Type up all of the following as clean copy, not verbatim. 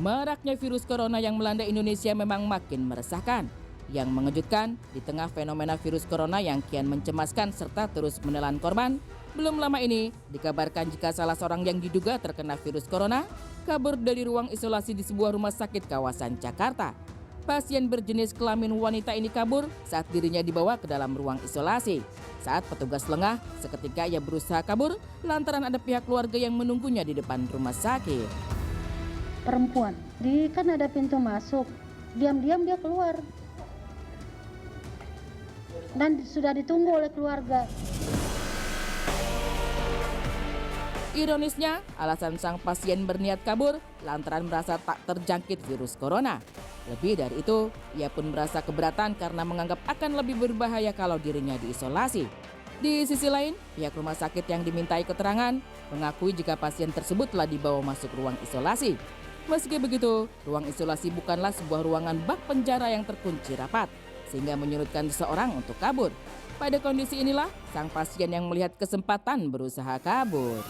Maraknya virus corona yang melanda Indonesia memang makin meresahkan. Yang mengejutkan, di tengah fenomena virus corona yang kian mencemaskan serta terus menelan korban, belum lama ini dikabarkan jika salah seorang yang diduga terkena virus corona kabur dari ruang isolasi di sebuah rumah sakit kawasan Jakarta. Pasien berjenis kelamin wanita ini kabur saat dirinya dibawa ke dalam ruang isolasi. Saat petugas lengah, seketika ia berusaha kabur lantaran ada pihak keluarga yang menunggunya di depan rumah sakit. Perempuan, kan ada pintu masuk, diam-diam dia keluar. Dan sudah ditunggu oleh keluarga. Ironisnya, alasan sang pasien berniat kabur lantaran merasa tak terjangkit virus corona. Lebih dari itu, ia pun merasa keberatan karena menganggap akan lebih berbahaya kalau dirinya diisolasi. Di sisi lain, pihak rumah sakit yang dimintai keterangan mengakui jika pasien tersebut telah dibawa masuk ruang isolasi. Meski begitu, ruang isolasi bukanlah sebuah ruangan bak penjara yang terkunci rapat, sehingga menyurutkan seseorang untuk kabur. Pada kondisi inilah, sang pasien yang melihat kesempatan berusaha kabur.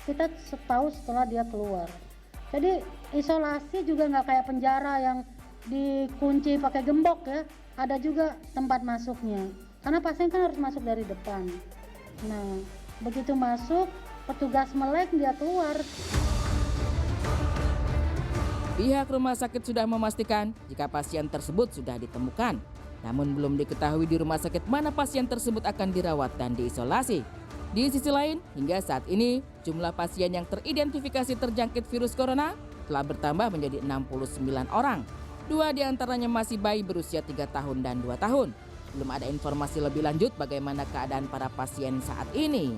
Kita tahu setelah dia keluar. Jadi isolasi juga nggak kayak penjara yang dikunci pakai gembok ya. Ada juga tempat masuknya. Karena pasien kan harus masuk dari depan. Nah, begitu masuk, petugas melek dia keluar. Pihak rumah sakit sudah memastikan jika pasien tersebut sudah ditemukan. Namun belum diketahui di rumah sakit mana pasien tersebut akan dirawat dan diisolasi. Di sisi lain, hingga saat ini jumlah pasien yang teridentifikasi terjangkit virus corona telah bertambah menjadi 69 orang. 2 diantaranya masih bayi berusia 3 tahun dan 2 tahun. Belum ada informasi lebih lanjut bagaimana keadaan para pasien saat ini.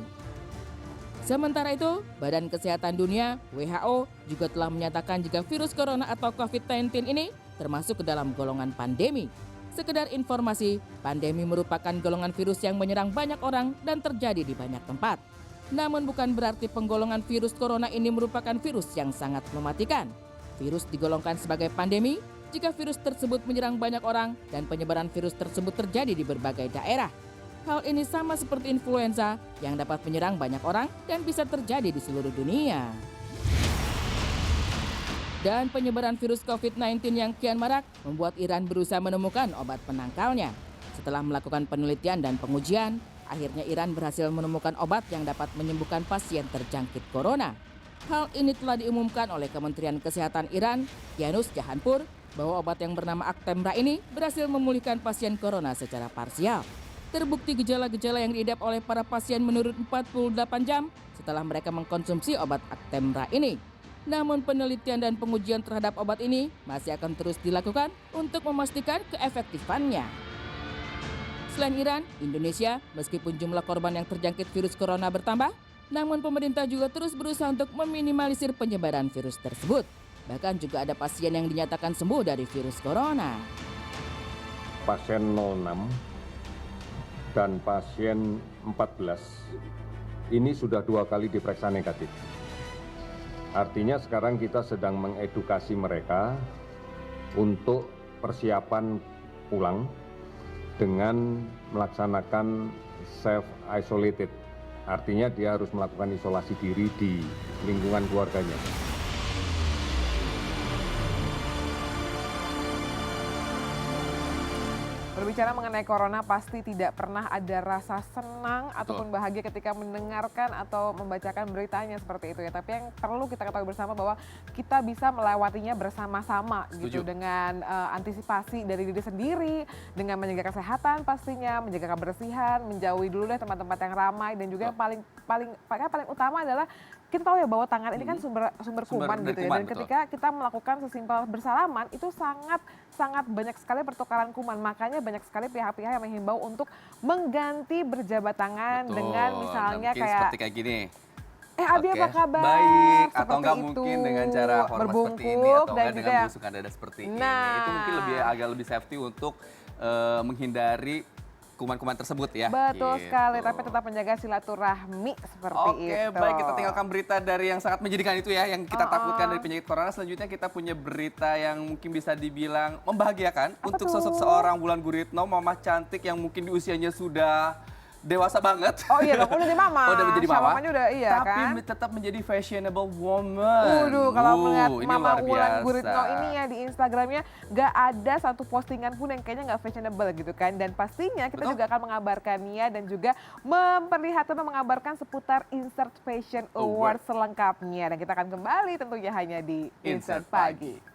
Sementara itu, Badan Kesehatan Dunia (WHO) juga telah menyatakan jika virus corona atau COVID-19 ini termasuk ke dalam golongan pandemi. Sekedar informasi, pandemi merupakan golongan virus yang menyerang banyak orang dan terjadi di banyak tempat. Namun bukan berarti penggolongan virus corona ini merupakan virus yang sangat mematikan. Virus digolongkan sebagai pandemi jika virus tersebut menyerang banyak orang dan penyebaran virus tersebut terjadi di berbagai daerah. Hal ini sama seperti influenza yang dapat menyerang banyak orang dan bisa terjadi di seluruh dunia. Dan penyebaran virus COVID-19 yang kian marak membuat Iran berusaha menemukan obat penangkalnya. Setelah melakukan penelitian dan pengujian, akhirnya Iran berhasil menemukan obat yang dapat menyembuhkan pasien terjangkit corona. Hal ini telah diumumkan oleh Kementerian Kesehatan Iran, Kianus Jahanpur, bahwa obat yang bernama Actemra ini berhasil memulihkan pasien corona secara parsial. Terbukti gejala-gejala yang diidap oleh para pasien menurun 48 jam setelah mereka mengkonsumsi obat Actemra ini. Namun penelitian dan pengujian terhadap obat ini masih akan terus dilakukan untuk memastikan keefektifannya. Selain Iran, Indonesia, meskipun jumlah korban yang terjangkit virus corona bertambah, namun pemerintah juga terus berusaha untuk meminimalisir penyebaran virus tersebut. Bahkan juga ada pasien yang dinyatakan sembuh dari virus corona. Pasien 06 dan pasien 14 ini sudah 2 kali diperiksa negatif. Artinya sekarang kita sedang mengedukasi mereka untuk persiapan pulang dengan melaksanakan self-isolated. Artinya dia harus melakukan isolasi diri di lingkungan keluarganya. Berbicara mengenai corona, pasti tidak pernah ada rasa senang ataupun bahagia ketika mendengarkan atau membacakan beritanya seperti itu ya. Tapi yang perlu kita ketahui bersama bahwa kita bisa melewatinya bersama-sama gitu, dengan antisipasi dari diri sendiri, dengan menjaga kesehatan pastinya, menjaga kebersihan, menjauhi dulu deh tempat-tempat yang ramai, dan juga yang paling utama adalah kita tahu ya bahwa tangan ini kan sumber kuman gitu ya. Dan ketika kita melakukan sesimpel bersalaman itu sangat banyak sekali pertukaran kuman. Makanya banyak sekali pihak-pihak yang menghimbau untuk mengganti berjabat tangan dengan misalnya seperti kayak gini. Abi apa kabar? Baik, seperti atau enggak mungkin dengan cara formal seperti ini, atau enggak dengan belusukan dada seperti ini. Itu mungkin agak lebih safety untuk menghindari kuman-kuman tersebut ya. Betul gitu. sekali, tapi tetap menjaga silaturahmi seperti itu. Oke, baik, kita tinggalkan berita dari yang sangat menyedihkan itu ya, yang kita takutkan dari penyakit corona. Selanjutnya kita punya berita yang mungkin bisa dibilang membahagiakan untuk sosok seorang Wulan Guritno, mama cantik yang mungkin di usianya sudah dewasa banget. Oh iya dong, udah jadi mama. Oh, udah menjadi mama. Mamanya udah iya tapi kan. Tapi tetap menjadi fashionable woman. Waduh, kalau melihat ini Mama luar Wulan biasa. Guritno ini ya di Instagramnya gak ada satu postingan pun yang kayaknya gak fashionable gitu kan. Dan pastinya kita juga akan mengabarkannya dan juga memperlihatkan dan mengabarkan seputar Insert Fashion Award selengkapnya. Dan kita akan kembali tentunya hanya di Insert Pagi.